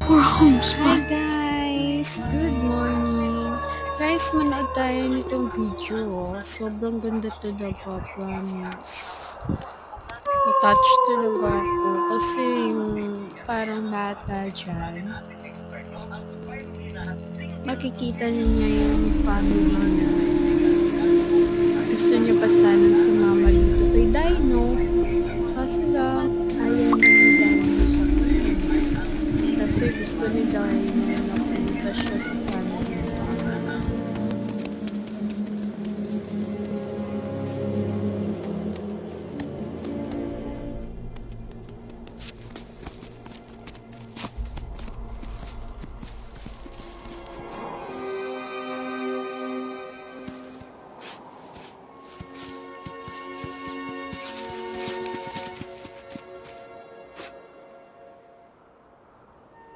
Poor Hi homespun. guys! Good morning! Guys, manood tayo nitong video. Sobrang ganda talaga, promise. Na-touch talaga ako kasi yung parang bata dyan, makikita niya yung family niya. Gusto niya pa sana sumama dito kay Dino. Kaso lang, ayaw na ni Dino sa kanya. Kasi gusto ni Dino na pumunta siya sa family